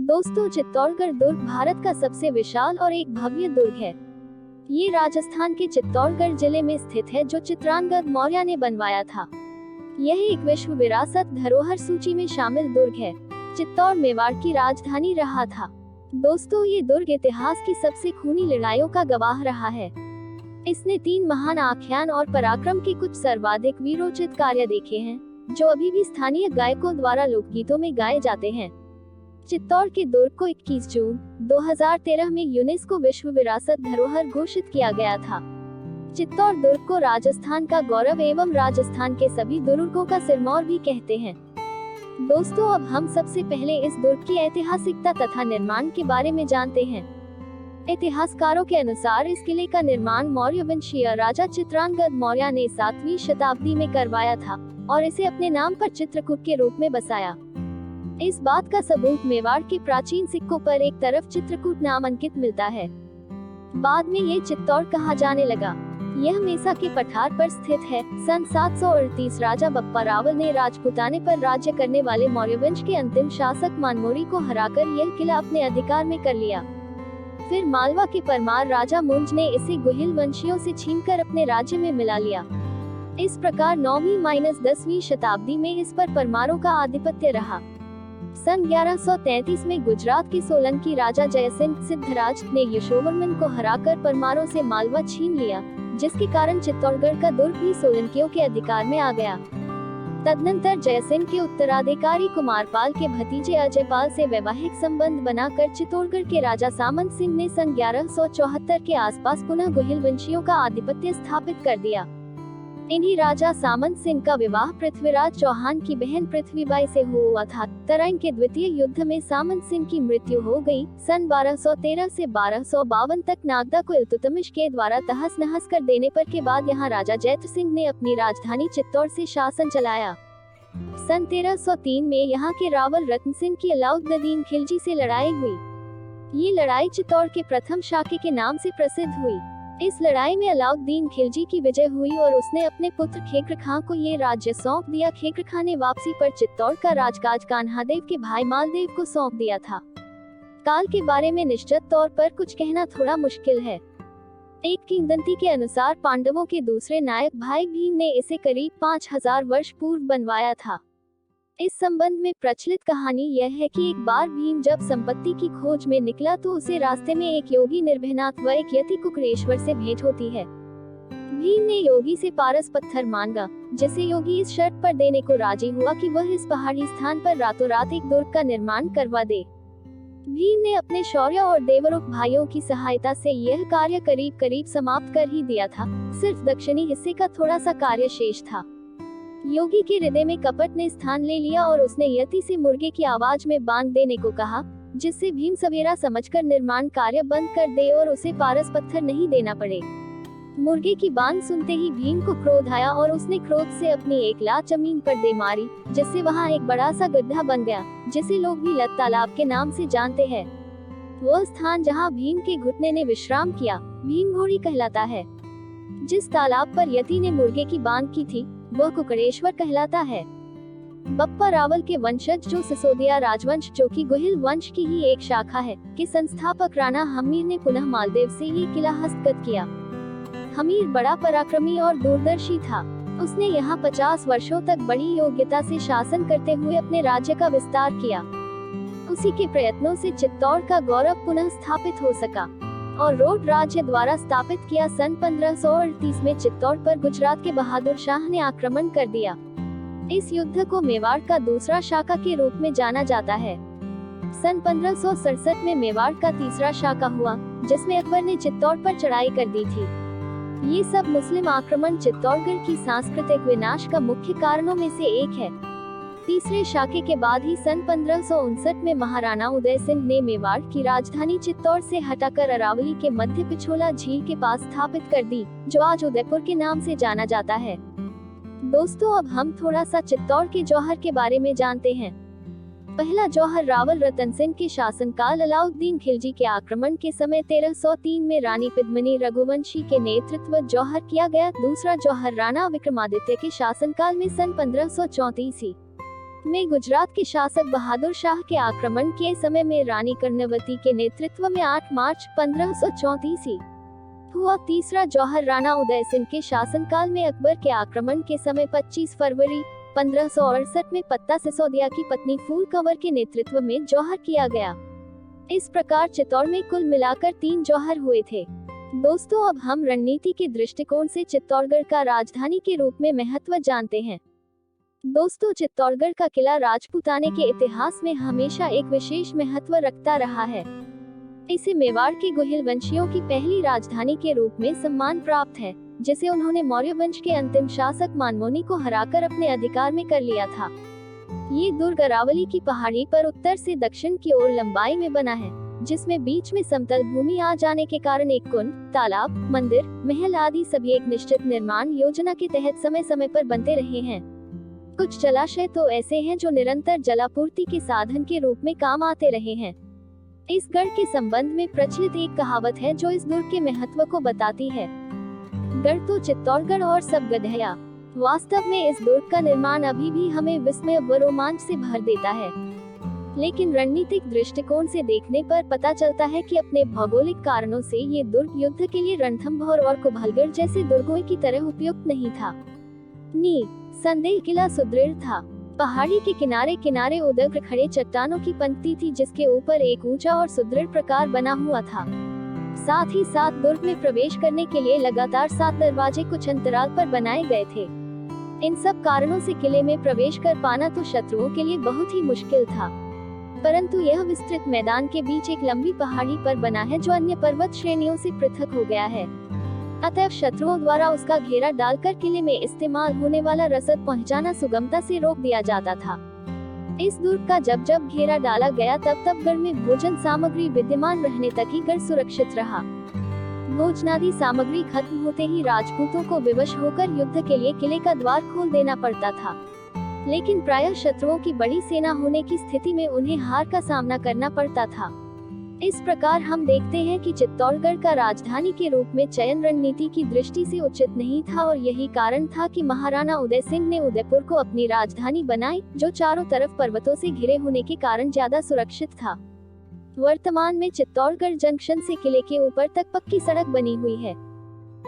दोस्तों, चित्तौड़गढ़ दुर्ग भारत का सबसे विशाल और एक भव्य दुर्ग है। ये राजस्थान के चित्तौड़गढ़ जिले में स्थित है, जो चित्रांगद मौर्य ने बनवाया था। यह एक विश्व विरासत धरोहर सूची में शामिल दुर्ग है। चित्तौड़ मेवाड़ की राजधानी रहा था। दोस्तों, ये दुर्ग इतिहास की सबसे खूनी लड़ाइयों का गवाह रहा है। इसने 3 महान आख्यान और पराक्रम के कुछ सर्वाधिक वीरोचित कार्य देखे हैं, जो अभी भी स्थानीय गायकों द्वारा लोकगीतों में गाए जाते हैं। चित्तौड़ के दुर्ग को 21 जून 2013 में यूनेस्को विश्व विरासत धरोहर घोषित किया गया था। चित्तौड़ दुर्ग को राजस्थान का गौरव एवं राजस्थान के सभी दुर्गों का सिरमौर भी कहते हैं। दोस्तों, अब हम सबसे पहले इस दुर्ग की ऐतिहासिकता तथा निर्माण के बारे में जानते हैं। इतिहासकारों के अनुसार इस किले का निर्माण मौर्य वंशीय राजा चित्रांगद मौर्य ने 7वीं शताब्दी में करवाया था और इसे अपने नाम पर चित्रकूट के रूप में बसाया। इस बात का सबूत मेवाड़ के प्राचीन सिक्कों पर एक तरफ चित्रकूट नाम अंकित मिलता है। बाद में ये चित्तौड़ कहा जाने लगा। यह मेसा के पठार पर स्थित है। सन 738 राजा बप्पा रावल ने राजपूताने पर राज्य करने वाले मौर्य वंश के अंतिम शासक मानमोरी को हराकर यह किला अपने अधिकार में कर लिया। फिर मालवा के परमार राजा मुंज ने इसे गुहिल वंशियों से छीनकर अपने राज्य में मिला लिया। इस प्रकार 9वीं-10वीं शताब्दी में इस पर परमारों का आधिपत्य रहा। सन 1133 में गुजरात के सोलंकी राजा जयसिंह सिद्धराज ने यशोवर्मन को हराकर परमारों से मालवा छीन लिया, जिसके कारण चित्तौड़गढ़ का दुर्ग भी सोलंकियों के अधिकार में आ गया। तदनंतर जयसिंह के उत्तराधिकारी कुमारपाल के भतीजे अजयपाल से वैवाहिक संबंध बनाकर चित्तौड़गढ़ के राजा सामंत सिंह ने सन 1174 के आसपास पुनः गुहिल वंशियों का आधिपत्य स्थापित कर दिया। इन्हीं राजा सामंत सिंह का विवाह पृथ्वीराज चौहान की बहन पृथ्वीबाई से हुआ था। तराइन के द्वितीय युद्ध में सामंत सिंह की मृत्यु हो गई। सन 1213 से 1252 तक नागदा को इल्तुतमिश के द्वारा तहस नहस कर देने पर के बाद यहाँ राजा जैत्र सिंह ने अपनी राजधानी चित्तौड़ से शासन चलाया। सन 1303 में यहाँ के रावल रत्न सिंह की अलाउद्दीन खिलजी से लड़ाई हुई। ये लड़ाई चित्तौड़ के प्रथम शाके के नाम से प्रसिद्ध हुई। इस लड़ाई में अलाउद्दीन खिलजी की विजय हुई और उसने अपने पुत्र खेकर खां को ये राज्य सौंप दिया। खेकर खां ने वापसी पर चित्तौड़ का राजकाज कान्हादेव के भाई मालदेव को सौंप दिया था। काल के बारे में निश्चित तौर पर कुछ कहना थोड़ा मुश्किल है। एक किंवदंती के अनुसार पांडवों के दूसरे नायक भाई भीम ने इसे करीब 5000 वर्ष पूर्व बनवाया था। इस संबंध में प्रचलित कहानी यह है कि एक बार भीम जब संपत्ति की खोज में निकला तो उसे रास्ते में एक योगी निर्भयनाथ व एक यति कुकरेश्वर से भेंट होती है। भीम ने योगी से पारस पत्थर मांगा, जिसे योगी इस शर्त पर देने को राजी हुआ कि वह इस पहाड़ी स्थान पर रातों रात एक दुर्ग का निर्माण करवा दे। भीम ने अपने शौर्य और देवरुख भाइयों की सहायता से यह कार्य करीब समाप्त कर ही दिया था। सिर्फ दक्षिणी हिस्से का थोड़ा सा कार्य शेष था। योगी के हृदय में कपट ने स्थान ले लिया और उसने यति से मुर्गे की आवाज में बांध देने को कहा, जिससे भीम सवेरा समझकर निर्माण कार्य बंद कर दे और उसे पारस पत्थर नहीं देना पड़े। मुर्गे की बांध सुनते ही भीम को क्रोध आया और उसने क्रोध से अपनी एक लात जमीन पर दे मारी, जिससे वहाँ एक बड़ा सा गड्ढा बन गया, जिसे लोग भी लत तालाब के नाम से जानते हैं। वह स्थान जहाँ भीम के घुटने ने विश्राम किया भीम घोड़ी कहलाता है। जिस तालाब पर यति ने मुर्गे की बांध की थी वह कुकरेश्वर कहलाता है। बप्पा रावल के वंशज जो सिसोदिया राजवंश, जो कि गुहिल वंश की ही एक शाखा है, के संस्थापक राणा हमीर ने पुनः मालदेव से ये किला हस्तगत किया। हमीर बड़ा पराक्रमी और दूरदर्शी था। उसने यहाँ 50 वर्षों तक बड़ी योग्यता से शासन करते हुए अपने राज्य का विस्तार किया। उसी के प्रयत्नों से चित्तौड़ का गौरव पुनः स्थापित हो सका और रोड राज्य द्वारा स्थापित किया। सन 1538 में चित्तौड़ पर गुजरात के बहादुर शाह ने आक्रमण कर दिया। इस युद्ध को मेवाड़ का दूसरा शाका के रूप में जाना जाता है। सन 1567 में मेवाड़ का तीसरा शाका हुआ, जिसमें अकबर ने चित्तौड़ पर चढ़ाई कर दी थी। ये सब मुस्लिम आक्रमण चित्तौड़गढ़ की सांस्कृतिक विनाश का मुख्य कारणों में से एक है। तीसरे शाके के बाद ही सन 1559 में महाराणा उदय सिंह ने मेवाड़ की राजधानी चित्तौड़ से हटाकर अरावली के मध्य पिछोला झील के पास स्थापित कर दी, जो आज उदयपुर के नाम से जाना जाता है। दोस्तों, अब हम थोड़ा सा चित्तौड़ के जौहर के बारे में जानते हैं। पहला जौहर रावल रतन सिंह के शासनकाल अलाउद्दीन खिलजी के आक्रमण के समय 1303 में रानी पद्मिनी रघुवंशी के नेतृत्व जौहर किया गया। दूसरा जौहर राणा विक्रमादित्य के शासनकाल में सन 1534 में गुजरात के शासक बहादुर शाह के आक्रमण के समय में रानी कर्णवती के नेतृत्व में 8 मार्च 1534 हुआ। तीसरा जौहर राणा उदय सिंह के शासनकाल में अकबर के आक्रमण के समय 25 फरवरी 1568 में पत्ता सिसोदिया की पत्नी फूल कंवर के नेतृत्व में जौहर किया गया। इस प्रकार चित्तौड़ में कुल मिलाकर 3 जौहर हुए थे। दोस्तों, अब हम रणनीति के दृष्टिकोण से चित्तौड़गढ़ का राजधानी के रूप में महत्व जानते हैं। दोस्तों, चित्तौड़गढ़ का किला राजपूताने के इतिहास में हमेशा एक विशेष महत्व रखता रहा है। इसे मेवाड़ के गोहिल वंशियों की पहली राजधानी के रूप में सम्मान प्राप्त है, जिसे उन्होंने मौर्य वंश के अंतिम शासक मानमोनी को हराकर अपने अधिकार में कर लिया था। ये दुर्ग अरावली की पहाड़ी पर उत्तर से दक्षिण की ओर लंबाई में बना है, जिसमें बीच में समतल भूमि आ जाने के कारण एक कुंड, तालाब, मंदिर, महल आदि सभी एक निश्चित निर्माण योजना के तहत समय समय पर बनते रहे हैं। कुछ जलाशय तो ऐसे हैं जो निरंतर जलापूर्ति के साधन के रूप में काम आते रहे हैं। इस गढ़ के संबंध में प्रचलित एक कहावत है जो इस दुर्ग के महत्व को बताती है। गढ़ तो चित्तौड़गढ़ और सब गधया। वास्तव में इस दुर्ग का निर्माण अभी भी हमें विस्मय व रोमांच से भर देता है, लेकिन रणनीतिक दृष्टिकोण से देखने पर पता चलता है कि अपने भौगोलिक कारणों से ये दुर्ग युद्ध के लिए रणथंभौर और कुम्भलगढ़ जैसे दुर्गों की तरह उपयुक्त नहीं था। संदेह किला सुदृढ़ था। पहाड़ी के किनारे किनारे उदग्र खड़े चट्टानों की पंक्ति थी, जिसके ऊपर एक ऊंचा और सुदृढ़ प्रकार बना हुआ था। साथ ही साथ दुर्ग में प्रवेश करने के लिए लगातार 7 दरवाजे कुछ अंतराल पर बनाए गए थे। इन सब कारणों से किले में प्रवेश कर पाना तो शत्रुओं के लिए बहुत ही मुश्किल था, परंतु यह विस्तृत मैदान के बीच एक लंबी पहाड़ी पर बना है जो अन्य पर्वत श्रेणियों से पृथक हो गया है। अतएव शत्रुओं द्वारा उसका घेरा डालकर किले में इस्तेमाल होने वाला रसद पहुंचाना सुगमता से रोक दिया जाता था। इस दुर्ग का जब जब घेरा डाला गया तब तब गढ़ में भोजन सामग्री विद्यमान रहने तक ही गढ़ सुरक्षित रहा। भोजनादि सामग्री खत्म होते ही राजपूतों को विवश होकर युद्ध के लिए किले का द्वार खोल देना पड़ता था, लेकिन प्रायः शत्रुओं की बड़ी सेना होने की स्थिति में उन्हें हार का सामना करना पड़ता था। इस प्रकार हम देखते हैं कि चित्तौड़गढ़ का राजधानी के रूप में चयन रणनीति की दृष्टि से उचित नहीं था, और यही कारण था कि महाराणा उदय सिंह ने उदयपुर को अपनी राजधानी बनाई, जो चारों तरफ पर्वतों से घिरे होने के कारण ज्यादा सुरक्षित था। वर्तमान में चित्तौड़गढ़ जंक्शन से किले के ऊपर तक पक्की सड़क बनी हुई है।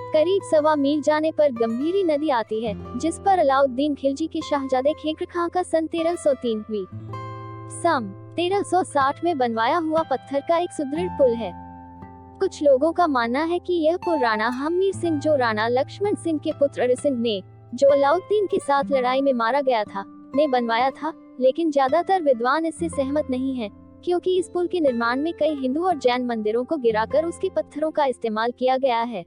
करीब 1.25 मील जाने पर गंभीरी नदी आती है, जिस पर अलाउद्दीन खिलजी के शाहजादे खेकर खां का सन 1303 सम 1360 में बनवाया हुआ पत्थर का एक सुदृढ़ पुल है। कुछ लोगों का मानना है कि यह पुल राणा हमीर सिंह, जो राणा लक्ष्मण सिंह के पुत्र अरिसिंह ने, जो अलाउद्दीन के साथ लड़ाई में मारा गया था, ने बनवाया था, लेकिन ज्यादातर विद्वान इससे सहमत नहीं हैं, क्योंकि इस पुल के निर्माण में कई हिंदू और जैन मंदिरों को गिराकर उसके पत्थरों का इस्तेमाल किया गया है।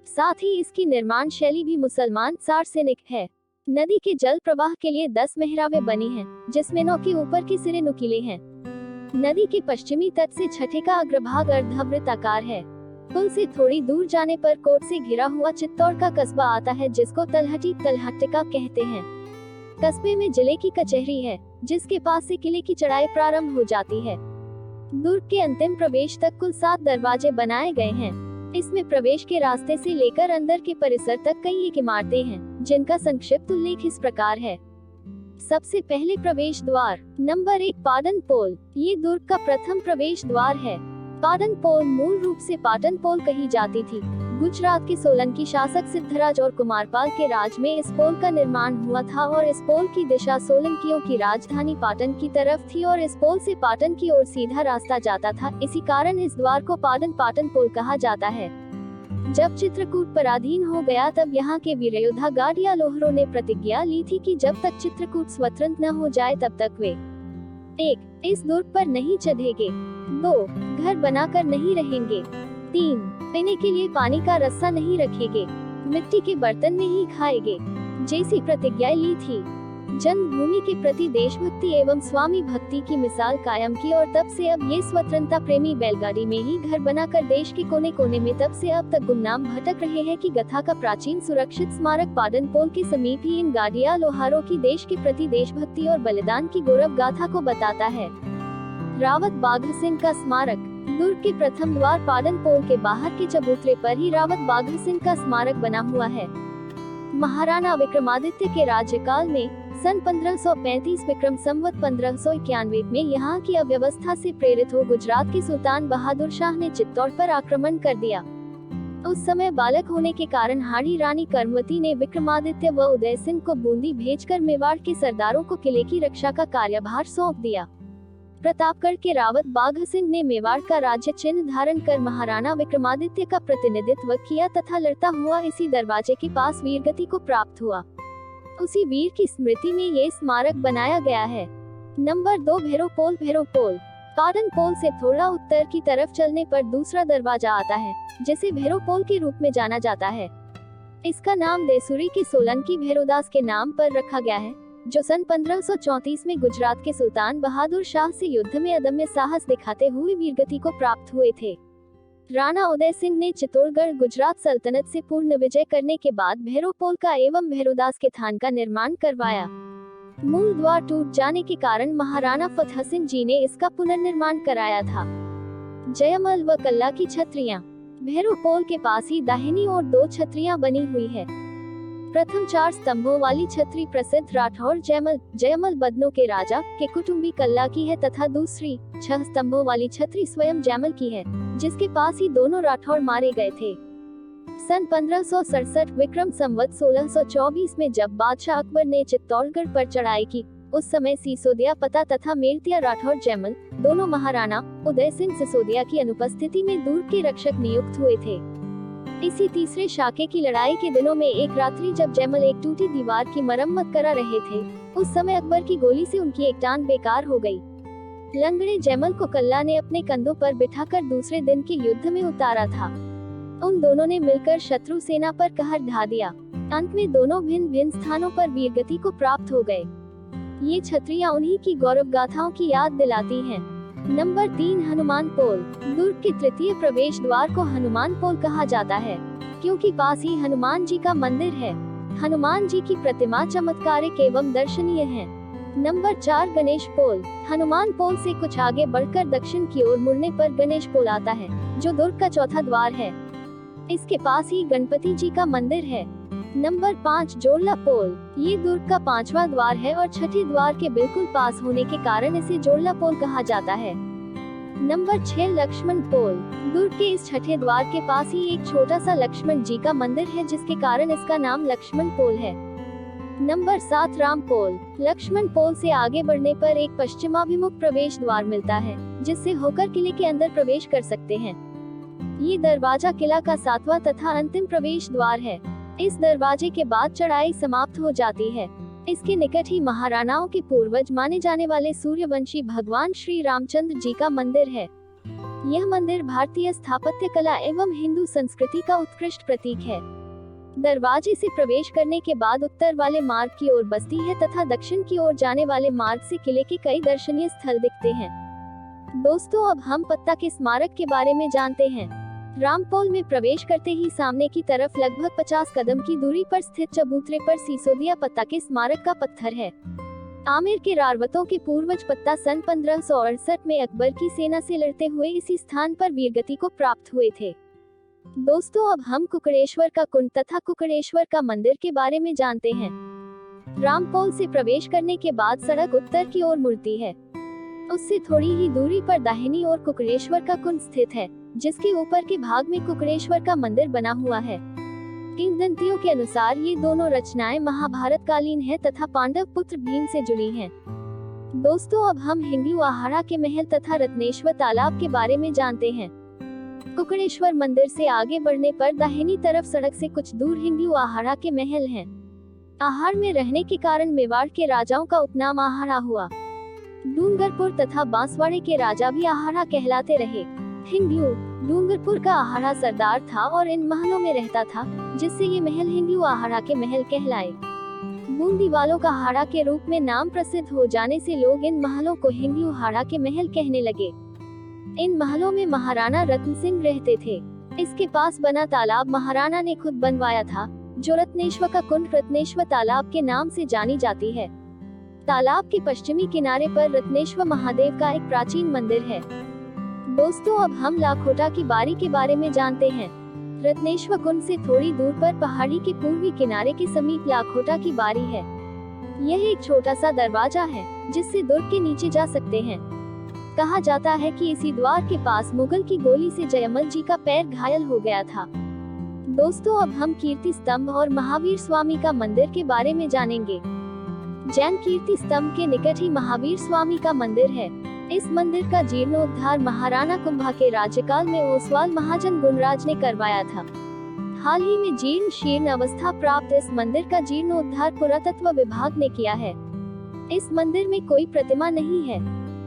साथ ही इसकी निर्माण शैली भी मुसलमान सार्वजनिक है। नदी के जल प्रवाह के लिए 10 मेहराबें बनी हैं, जिसमें 9 के ऊपर के सिरे नुकीले हैं। नदी के पश्चिमी तट से छठे का अग्रभाग अर्धवृत्ताकार है। पुल से थोड़ी दूर जाने पर कोट से घिरा हुआ चित्तौड़ का कस्बा आता है, जिसको तलहट्टिका कहते हैं। कस्बे में जिले की कचहरी है, जिसके पास से किले की चढ़ाई प्रारंभ हो जाती है। दुर्ग के अंतिम प्रवेश तक कुल 7 दरवाजे बनाए गए हैं। इसमें प्रवेश के रास्ते से लेकर अंदर के परिसर तक कई एक इमारतें हैं, जिनका संक्षिप्त उल्लेख इस प्रकार है। सबसे पहले प्रवेश द्वार नंबर 1 पाटन पोल। ये दुर्ग का प्रथम प्रवेश द्वार है। पाटन पोल मूल रूप से पाटन पोल कही जाती थी। गुजरात के सोलंकी शासक सिद्धराज और कुमारपाल के राज में इस पोल का निर्माण हुआ था, और इस पोल की दिशा सोलंकियों की राजधानी पाटन की तरफ थी, और इस पोल से पाटन की ओर सीधा रास्ता जाता था। इसी कारण इस द्वार को पाटन पोल कहा जाता है। जब चित्रकूट पराधीन हो गया, तब यहाँ के वीर योद्धा गाडिया लोहारों ने प्रतिज्ञा ली थी कि जब तक चित्रकूट स्वतंत्र न हो जाए तब तक वे 1. इस दुर्ग पर नहीं चढ़ेंगे, 2. घर बनाकर नहीं रहेंगे, 3. पीने के लिए पानी का रस्सा नहीं रखेंगे, मिट्टी के बर्तन में ही खाएंगे, जैसी प्रतिज्ञा ली थी। जन्मभूमि के प्रति देशभक्ति एवं स्वामी भक्ति की मिसाल कायम की, और तब से अब ये स्वतंत्रता प्रेमी बैलगाड़ी में ही घर बनाकर देश के कोने कोने में तब से अब तक गुमनाम भटक रहे हैं। कि गथा का प्राचीन सुरक्षित स्मारक पाटन पोल के समीप ही इन गाडिया लोहारों की देश के प्रति देशभक्ति और बलिदान की गौरव गाथा को बताता है। रावत बाघा सिंह का स्मारक। दुर्ग के प्रथम द्वार पाटन पोल के बाहर के चबूतरे पर ही रावत बाघा सिंह का स्मारक बना हुआ है। महाराणा विक्रमादित्य के राज्यकाल में सन 1535 विक्रम संवत 1591 में यहाँ की अव्यवस्था से प्रेरित हो गुजरात के सुल्तान बहादुर शाह ने चित्तौड़ पर आक्रमण कर दिया। उस समय बालक होने के कारण हाड़ी रानी कर्मवती ने विक्रमादित्य व उदय सिंह को बूंदी भेजकर मेवाड़ के सरदारों को किले की रक्षा का कार्यभार सौंप दिया। प्रतापगढ़ के रावत बाघ सिंह ने मेवाड़ का राज्य चिन्ह धारण कर महाराणा विक्रमादित्य का प्रतिनिधित्व किया तथा लड़ता हुआ इसी दरवाजे के पास वीरगति को प्राप्त हुआ। उसी वीर की स्मृति में ये स्मारक बनाया गया है। नंबर 2 भैरोपोल। भैरोपोल पाटन पोल से थोड़ा उत्तर की तरफ चलने पर दूसरा दरवाजा आता है, जिसे भैरोपोल के रूप में जाना जाता है। इसका नाम देसूरी के सोलंकी भैरोदास के नाम पर रखा गया है, जो सन 1534 में गुजरात के सुल्तान बहादुर शाह से युद्ध में अदम्य साहस दिखाते हुए वीरगति को प्राप्त हुए थे। राणा उदय सिंह ने चित्तौड़गढ़ गुजरात सल्तनत से पूर्ण विजय करने के बाद भैरोपोल का एवं भैरोदास के थान का निर्माण करवाया। मूल द्वार टूट जाने के कारण महाराणा फतेह सिंह जी ने इसका पुनर्निर्माण कराया था। जयमल व कल्ला की छतरियां। भैरोपोल के पास ही दाहिनी ओर 2 छतरियां बनी हुई है। प्रथम 4 स्तंभों वाली छतरी प्रसिद्ध राठौर जयमल बदनों के राजा के कुटुंबी कल्ला की है तथा दूसरी 6 स्तंभों वाली छतरी स्वयं जयमल की है, जिसके पास ही दोनों राठौर मारे गए थे। सन 1567 विक्रम संवत 1624 में जब बादशाह अकबर ने चित्तौड़गढ़ पर चढ़ाई की, उस समय सिसोदिया पता तथा मेड़तिया राठौर जयमल दोनों महाराणा उदय सिंह सिसोदिया की अनुपस्थिति में दूर के रक्षक नियुक्त हुए थे। इसी तीसरे शाके की लड़ाई के दिनों में एक रात्रि जब जयमल एक टूटी दीवार की मरम्मत करा रहे थे, उस समय अकबर की गोली से उनकी एक टांग बेकार हो गई। लंगड़े जयमल को कल्ला ने अपने कंधों पर बिठाकर दूसरे दिन के युद्ध में उतारा था। उन दोनों ने मिलकर शत्रु सेना पर कहर ढा दिया। अंत में दोनों भिन्न भिन्न स्थानों पर वीरगति को प्राप्त हो गए। ये छतरियां उन्हीं की गौरव गाथाओं की याद दिलाती हैं। नंबर 3 हनुमान पोल। दुर्ग के तृतीय प्रवेश द्वार को हनुमान पोल कहा जाता है, क्योंकि पास ही हनुमान जी का मंदिर है। हनुमान जी की प्रतिमा चमत्कारिक एवं दर्शनीय है। नंबर 4 गणेश पोल। हनुमान पोल से कुछ आगे बढ़कर दक्षिण की ओर मुड़ने पर गणेश पोल आता है, जो दुर्ग का चौथा द्वार है। इसके पास ही गणपति जी का मंदिर है। नंबर 5 जोड़ला पोल। ये दुर्ग का 5वां द्वार है और छठे द्वार के बिल्कुल पास होने के कारण इसे जोड़ला पोल कहा जाता है। नंबर 6 लक्ष्मण पोल। दुर्ग के इस छठे द्वार के पास ही एक छोटा सा लक्ष्मण जी का मंदिर है, जिसके कारण इसका नाम लक्ष्मण पोल है। नंबर 7 राम पोल। लक्ष्मण पोल से आगे बढ़ने पर एक पश्चिमाभिमुख प्रवेश द्वार मिलता है, जिससे होकर किले के अंदर प्रवेश कर सकते हैं। ये दरवाजा किला का 7वां तथा अंतिम प्रवेश द्वार है। इस दरवाजे के बाद चढ़ाई समाप्त हो जाती है। इसके निकट ही महाराणाओं के पूर्वज माने जाने वाले सूर्यवंशी भगवान श्री रामचंद्र जी का मंदिर है। यह मंदिर भारतीय स्थापत्य कला एवं हिंदू संस्कृति का उत्कृष्ट प्रतीक है। दरवाजे से प्रवेश करने के बाद उत्तर वाले मार्ग की ओर बस्ती है तथा दक्षिण की ओर जाने वाले मार्ग से किले के कई दर्शनीय स्थल दिखते हैं। दोस्तों, अब हम पत्ता के स्मारक के बारे में जानते हैं। रामपोल में प्रवेश करते ही सामने की तरफ लगभग 50 कदम की दूरी पर स्थित चबूतरे पर सिसोदिया पत्ता के स्मारक का पत्थर है। आमेर के रारवतों के पूर्वज पत्ता सन 1568 में अकबर की सेना से लड़ते हुए इसी स्थान पर वीरगति को प्राप्त हुए थे। दोस्तों, अब हम कुकड़ेश्वर का कुंड तथा कुकड़ेश्वर का मंदिर के बारे में जानते हैं। रामपोल से प्रवेश करने के बाद सड़क उत्तर की ओर मुड़ती है। उससे थोड़ी ही दूरी पर दाहिनी ओर कुकड़ेश्वर का कुंड स्थित है, जिसके ऊपर के भाग में कुकड़ेश्वर का मंदिर बना हुआ है। किंवदंतियों के अनुसार ये दोनों रचनाएं महाभारत कालीन है तथा पांडव पुत्र भीम से जुड़ी हैं। दोस्तों, अब हम हिंगलू आहाड़ा के महल तथा रत्नेश्वर तालाब के बारे में जानते हैं। कुकड़ेश्वर मंदिर से आगे बढ़ने पर दाहिनी तरफ सड़क से कुछ दूर हिंगलू आहाड़ा के महल हैं। आहाड़ में रहने के कारण मेवाड़ के राजाओं का उपनाम आहाड़ा हुआ। डूंगरपुर तथा बांसवाड़े के राजा भी आहाड़ा कहलाते रहे। हिंगलू डूंगरपुर का आहाड़ा सरदार था और इन महलों में रहता था, जिससे ये महल हिंगलू आहाड़ा के महल कहलाए। बूंदी वालों का आहाड़ा के रूप में नाम प्रसिद्ध हो जाने से लोग इन महलों को हिंगलू आहाड़ा के महल कहने लगे। इन महलों में महाराणा रत्न सिंह रहते थे। इसके पास बना तालाब महाराणा ने खुद बनवाया था, जो रत्नेश्वर का कुंड रत्नेश्वर तालाब के नाम से जानी जाती है। तालाब के पश्चिमी किनारे पर रत्नेश्वर महादेव का एक प्राचीन मंदिर है। दोस्तों, अब हम लाखोटा की बारी के बारे में जानते हैं। रत्नेश्वर कुंड से थोड़ी दूर पर पहाड़ी के पूर्वी किनारे के समीप लाखोटा की बारी है। यह एक छोटा सा दरवाजा है जिससे दुर्ग के नीचे जा सकते हैं। कहा जाता है कि इसी द्वार के पास मुगल की गोली से जयमल जी का पैर घायल हो गया था। दोस्तों, अब हम कीर्ति स्तंभ और महावीर स्वामी का मंदिर के बारे में जानेंगे। जैन कीर्ति स्तंभ के निकट ही महावीर स्वामी का मंदिर है। इस मंदिर का जीर्णोद्धार महाराणा कुंभा के राज्यकाल में ओसवाल महाजन गुणराज ने करवाया था। हाल ही में जीर्ण शीर्ण अवस्था प्राप्त इस मंदिर का जीर्णोद्धार पुरातत्व विभाग ने किया है। इस मंदिर में कोई प्रतिमा नहीं है।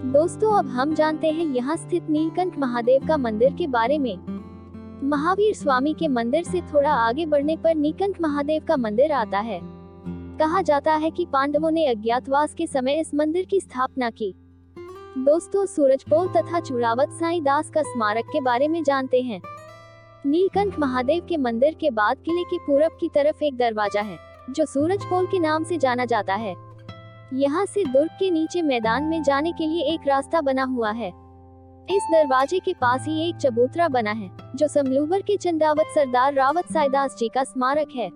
दोस्तों, अब हम जानते हैं यहाँ स्थित नीलकंठ महादेव का मंदिर के बारे में। महावीर स्वामी के मंदिर से थोड़ा आगे बढ़ने पर नीलकंठ महादेव का मंदिर आता है। कहा जाता है कि पांडवों ने अज्ञातवास के समय इस मंदिर की स्थापना की। दोस्तों, सूरजपोल तथा चूड़ावत साईं दास का स्मारक के बारे में जानते हैं। नीलकंठ महादेव के मंदिर के बाद किले के पूरब की तरफ एक दरवाजा है जो सूरजपोल के नाम से जाना जाता है। यहाँ से दुर्ग के नीचे मैदान में जाने के लिए एक रास्ता बना हुआ है। इस दरवाजे के पास ही एक चबूतरा बना है जो समलूबर के चंदावत सरदार रावत साईदास जी का स्मारक है।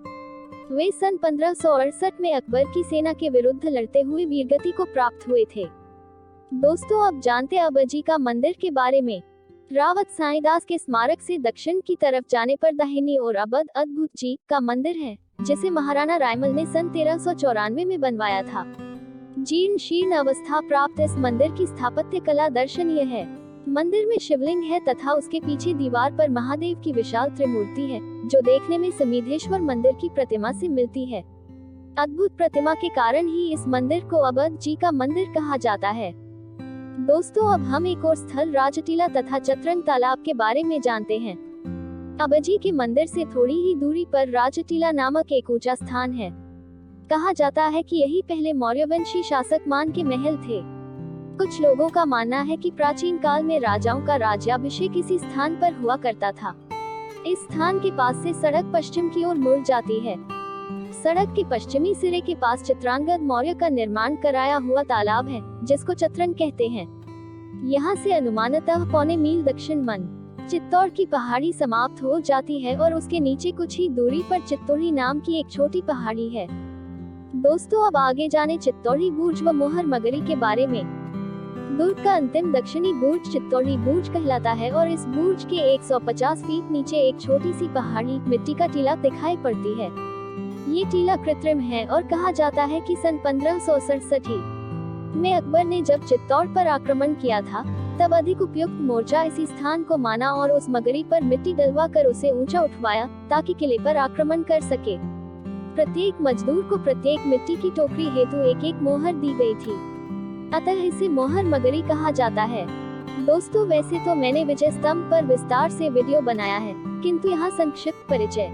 वे सन 1568 में अकबर की सेना के विरुद्ध लड़ते हुए वीरगति को प्राप्त हुए थे। दोस्तों, अब जानते अबजी का मंदिर के बारे में। रावत साईदास के स्मारक से दक्षिण की तरफ जाने पर दाहिनी ओर अबद अद्भुत जी का मंदिर है जिसे महाराणा रायमल ने सन 1394 में बनवाया था। जीर्ण शीर्ण अवस्था प्राप्त इस मंदिर की स्थापत्य कला दर्शनीय है। मंदिर में शिवलिंग है तथा उसके पीछे दीवार पर महादेव की विशाल त्रिमूर्ति है जो देखने में समीधेश्वर मंदिर की प्रतिमा से मिलती है। अद्भुत प्रतिमा के कारण ही इस मंदिर को अबद जी का मंदिर कहा जाता है। दोस्तों, अब हम एक और स्थल राजटीला तथा चतरंग तालाब के बारे में जानते हैं। अबजी के मंदिर से थोड़ी ही दूरी पर राजटीला नामक एक ऊंचा स्थान है। कहा जाता है कि यही पहले मौर्यवंशी शासक मान के महल थे। कुछ लोगों का मानना है कि प्राचीन काल में राजाओं का राज्याभिषेक इसी स्थान पर हुआ करता था। इस स्थान के पास से सड़क पश्चिम की ओर मुड़ जाती है। सड़क के पश्चिमी सिरे के पास चित्रांगद मौर्य का निर्माण कराया हुआ तालाब है जिसको चतरंग कहते हैं। यहाँ से अनुमानतः पौने मील दक्षिण मन चित्तौड़ की पहाड़ी समाप्त हो जाती है और उसके नीचे कुछ ही दूरी पर चित्तौड़ी नाम की एक छोटी पहाड़ी है। दोस्तों, अब आगे जाने चित्तौड़ी बुर्ज व मोहर मगरी के बारे में। दुर्ग का अंतिम दक्षिणी बुर्ज चित्तौड़ी बुर्ज कहलाता है और इस बुर्ज के 150 फीट नीचे एक छोटी सी पहाड़ी मिट्टी का टीला दिखाई पड़ती है। ये टीला कृत्रिम है और कहा जाता है कि सन 1567 में अकबर ने जब चित्तौड़ पर आक्रमण किया था तब अधिक उपयुक्त मोर्चा इसी स्थान को माना और उस मगरी पर मिट्टी डलवा कर उसे ऊंचा उठवाया ताकि किले पर आक्रमण कर सके। प्रत्येक मजदूर को प्रत्येक मिट्टी की टोकरी हेतु एक एक मोहर दी गई थी, अतः इसे मोहर मगरी कहा जाता है। दोस्तों, वैसे तो मैंने विजय स्तंभ पर विस्तार से वीडियो बनाया है, किंतु यहाँ संक्षिप्त परिचय।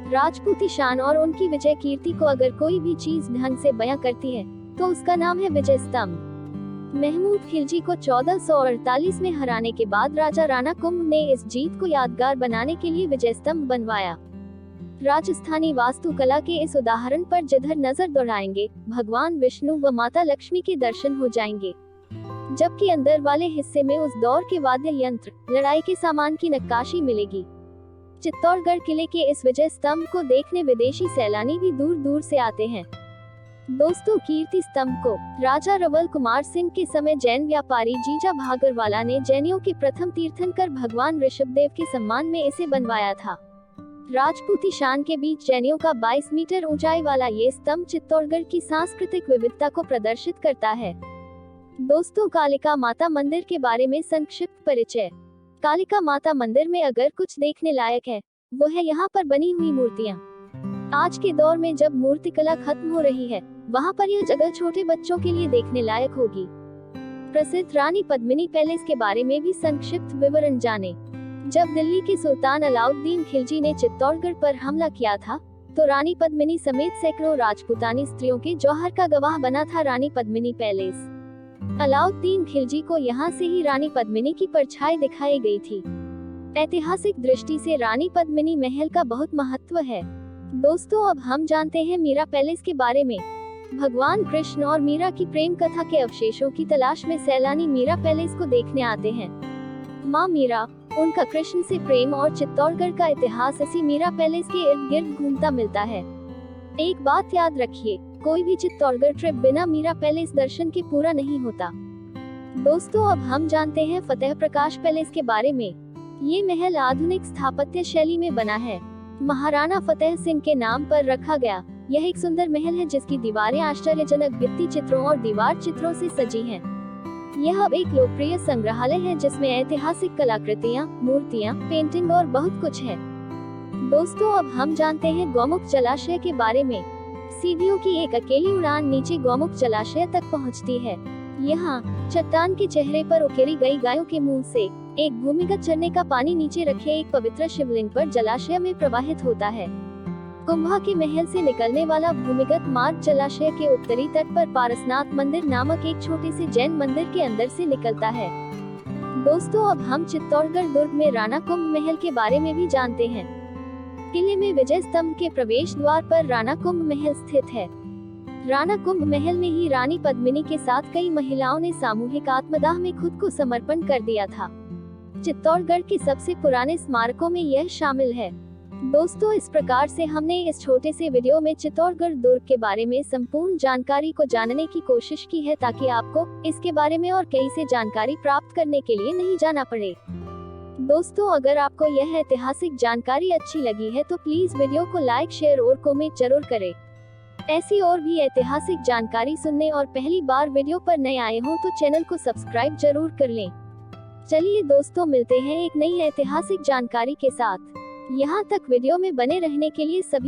राजपूती शान और उनकी विजय कीर्ति को अगर कोई भी चीज ढंग से बयां करती है तो उसका नाम है विजय स्तंभ। महमूद खिलजी को 1448 में हराने के बाद राजा राणा कुंभ ने इस जीत को यादगार बनाने के लिए विजय स्तंभ बनवाया। राजस्थानी वास्तुकला के इस उदाहरण पर जिधर नजर दौड़ाएंगे भगवान विष्णु व माता लक्ष्मी के दर्शन हो जाएंगे, जबकि अंदर वाले हिस्से में उस दौर के वाद्य यंत्र, लड़ाई के सामान की नक्काशी मिलेगी। चित्तौड़गढ़ किले के इस विजय स्तंभ को देखने विदेशी सैलानी भी दूर दूर से आते हैं। दोस्तों, कीर्ति स्तंभ को राजा रवल कुमार सिंह के समय जैन व्यापारी जीजा भागरवाला ने जैनियों के प्रथम तीर्थंकर भगवान ऋषभदेव के सम्मान में इसे बनवाया था। राजपूती शान के बीच जैनियों का 22 मीटर ऊंचाई वाला ये स्तंभ चित्तौड़गढ़ की सांस्कृतिक विविधता को प्रदर्शित करता है। दोस्तों, कालिका माता मंदिर के बारे में संक्षिप्त परिचय। कालिका माता मंदिर में अगर कुछ देखने लायक है वो है यहाँ पर बनी हुई मूर्तियाँ। आज के दौर में जब मूर्तिकला खत्म हो रही है वहाँ पर यह जगह छोटे बच्चों के लिए देखने लायक होगी। प्रसिद्ध रानी पद्मिनी पैलेस के बारे में भी संक्षिप्त विवरण जाने। जब दिल्ली के सुल्तान अलाउद्दीन खिलजी ने चित्तौड़गढ़ पर हमला किया था तो रानी पद्मिनी समेत सैकड़ों राजपूतानी स्त्रियों के जौहर का गवाह बना था रानी पद्मिनी पैलेस। अलाउद्दीन खिलजी को यहाँ से ही रानी पद्मिनी की परछाई दिखाई गई थी। ऐतिहासिक दृष्टि से रानी पद्मिनी महल का बहुत महत्व है। दोस्तों, अब हम जानते हैं मीरा पैलेस के बारे में। भगवान कृष्ण और मीरा की प्रेम कथा के अवशेषों की तलाश में सैलानी मीरा पैलेस को देखने आते हैं। माँ मीरा, उनका कृष्ण से प्रेम और चित्तौड़गढ़ का इतिहास इसी मीरा पैलेस के इर्द गिर्द घूमता मिलता है। एक बात याद रखिए, कोई भी चित्तौड़गढ़ ट्रिप बिना मीरा पैलेस दर्शन के पूरा नहीं होता। दोस्तों, अब हम जानते हैं फतेह प्रकाश पैलेस के बारे में। ये महल आधुनिक स्थापत्य शैली में बना है। महाराणा फतेह सिंह के नाम पर रखा गया। यह एक सुंदर महल है जिसकी दीवारें आश्चर्यजनक भित्ति चित्रों और दीवार चित्रों से सजी हैं। यह अब एक लोकप्रिय संग्रहालय है जिसमें ऐतिहासिक कलाकृतियां, मूर्तियां, पेंटिंग और बहुत कुछ है। दोस्तों, अब हम जानते हैं गौमुख जलाशय के बारे में। सीढ़ियों की एक अकेली उड़ान नीचे गौमुख जलाशय तक पहुंचती है। यहाँ चट्टान के चेहरे पर उकेरी गई गायों के मुंह से एक भूमिगत झरने का पानी नीचे रखे एक पवित्र शिवलिंग पर जलाशय में प्रवाहित होता है। कुंभा के महल से निकलने वाला भूमिगत मार्ग जलाशय के उत्तरी तट पर पारसनाथ मंदिर नामक एक छोटे से जैन मंदिर के अंदर से निकलता है। दोस्तों, अब हम चित्तौड़गढ़ दुर्ग में राणा कुंभ महल के बारे में भी जानते हैं। किले में विजय स्तंभ के प्रवेश द्वार पर राणा कुंभ महल स्थित है। राणा कुंभ महल में ही रानी पद्मिनी के साथ कई महिलाओं ने सामूहिक आत्मदाह में खुद को समर्पण कर दिया था। चित्तौड़गढ़ के सबसे पुराने स्मारकों में यह शामिल है। दोस्तों, इस प्रकार से हमने इस छोटे से वीडियो में चित्तौड़गढ़ दुर्ग के बारे में संपूर्ण जानकारी को जानने की कोशिश की है ताकि आपको इसके बारे में और कई से जानकारी प्राप्त करने के लिए नहीं जाना पड़े। दोस्तों, अगर आपको यह ऐतिहासिक जानकारी अच्छी लगी है तो प्लीज वीडियो को लाइक, शेयर और कमेंट जरूर करें। ऐसी और भी ऐतिहासिक जानकारी सुनने और पहली बार वीडियो पर नए आए हो तो चैनल को सब्सक्राइब जरूर कर लें। चलिए दोस्तों, मिलते हैं एक नई ऐतिहासिक जानकारी के साथ। यहाँ तक वीडियो में बने रहने के लिए सभी